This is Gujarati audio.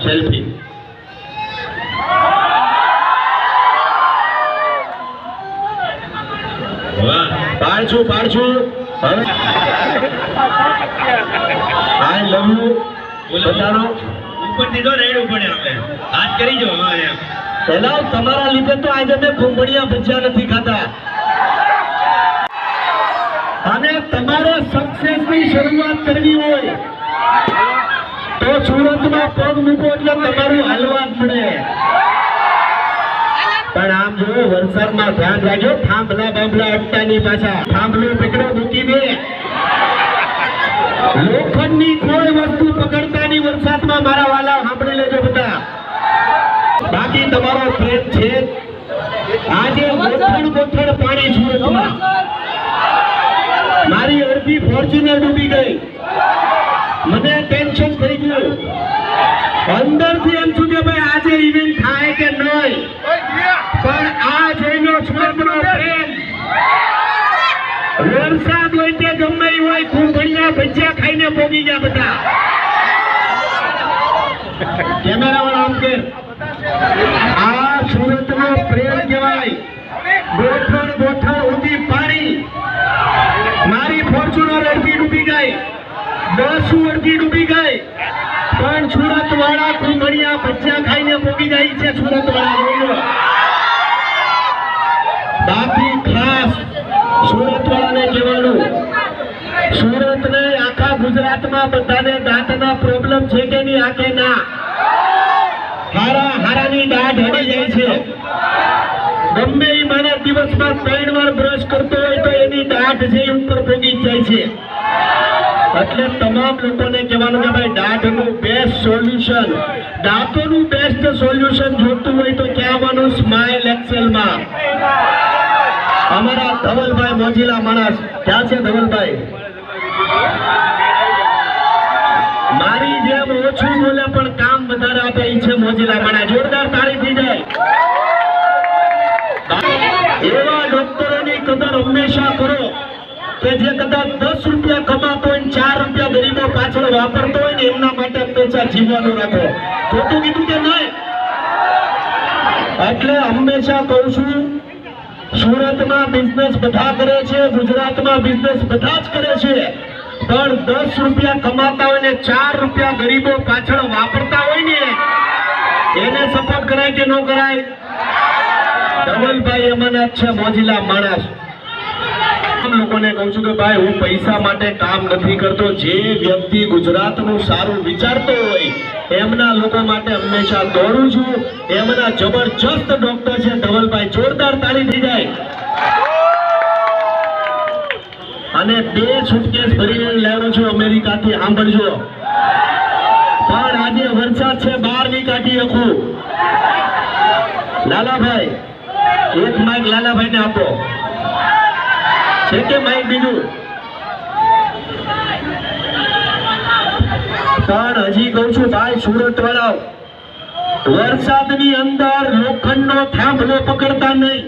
સેલ્ફી પાડશું હવે આઈ લવ યુ બતાડો ઉપર દીધો રેડ ઉપર આપણે હાથ કરી જો પેલા તમારા લીધે તો આજે મેં ઘૂંઘણિયા ભજીયા નથી ખાતા અને તમારે સક્સેસની શરૂઆત કરવી હોય તો સુરતમાં પગ મૂકો એટલે તમારું હાલવા જ પડે પણ આમ જો વરસાદમાં ધ્યાન રાખજો થાંભલા બાંભલા અટકાની પાછા થાંભલો પકડો મૂકી દે લોખંડની કોઈ વસ્તુ પકડતાની વરસાદમાં મારા વાલા સાંભળી લેજો બધા બાકી તમારો પ્રેમ છે આજે ગોઠણ પાણી સુરતમાં મારી અડધી ફોર્ચ્યુનર ડૂબી ગઈ મને ટેન્શન થઈ ગયું અંદરથી એમ છું કે ભાઈ આજે ઇવેન્ટ થાય કે નહીં પણ આ જોઈનો સુરતનો પ્રેમ વરસાદ હોય તે ગમે હોય ઘૂંઘણિયા ભજીયા ખાઈને પોગી ગયા બધા કેમેરા વાળા આમ કે આ સુરતનો પ્રેમ કહેવાય ગોઠણ ઊંધી પાણી મારી ફોર્ચ્યુનર અડધી ડૂબી ગઈ 10 અડધી ડૂબી ગઈ પણ સુરત વાળા ઘૂંઘણિયા ભજીયા ખાઈને પોગી જાય છે સુરત વાળા બાકી ખાસ સુરત વાળાને કહેવાનું સુરત ને આખા ગુજરાતમાં બધાને દાંતના પ્રોબ્લેમ છે કે નહીં આખે ના હારાની દાઢ હળી જાય છે ગમે એ મારા દિવસમાં 3 વાર બ્રશ કરતો હોય તો એની દાઢ છે ઉપર પોગી જાય છે એટલે તમામ લોકોને કહેવાનું કે ભાઈ દાઢનું બેસ્ટ સોલ્યુશન દાંતોનું બેસ્ટ સોલ્યુશન જોતું હોય તો ક્યાં આવવાનું સ્માઇલ એક્સેલમાં અમારા ધવલભાઈ મોજીલા માણસ ક્યાં છે ધવલભાઈ મારી જેમ ઓછું બોલે પણ કામ વધારે આપે એ છે મોજીલા માણસ જોરદાર તાળી થઈ જાય એવા ડોક્ટરોની કદર હંમેશા કરો કે જે કદાચ 10 રૂપિયા કમાતો હોય 4 રૂપિયા ગરીબો પાછળ વાપરતો હોય ને એમના માટે હંમેશા જીવવાનું રાખો ખોટું કીધું કે નહીં એટલે હંમેશા કહું છું સુરતમાં બિઝનેસ બધા કરે છે ગુજરાતમાં બિઝનેસ બધા જ કરે છે પણ 10 રૂપિયા કમાતા હોય ને 4 રૂપિયા ગરીબો પાછળ વાપરતા હોય ને એને સપોર્ટ કરાય કે ન કરાય ધવલભાઈ એમાંના છે મોજીલા માણસ લોકોને કહું છું કે ભાઈ હું પૈસા માટે કામ નથી કરતો જે વ્યક્તિ ગુજરાતનું સારું વિચારતો હોય એમના લોકો માટે હંમેશા દોડું છું એમના જબરજસ્ત ડોક્ટર છે ધવલભાઈ જોરદાર તાળી થઈ જાય અને 2 સુટકેસ ભરીને લાવ્યો છું અમેરિકાથી સાંભળજો પણ આજે વરસાદ છે બહાર ની કાઢી શકું લાલાભાઈ એક માઇક લાલાભાઈ ને આપો છે કે માઇક બીજું પણ હજી કહું છું ભાઈ સુરત વાળા વરસાદની અંદર લોખંડનો થાંભલો પકડતા નહીં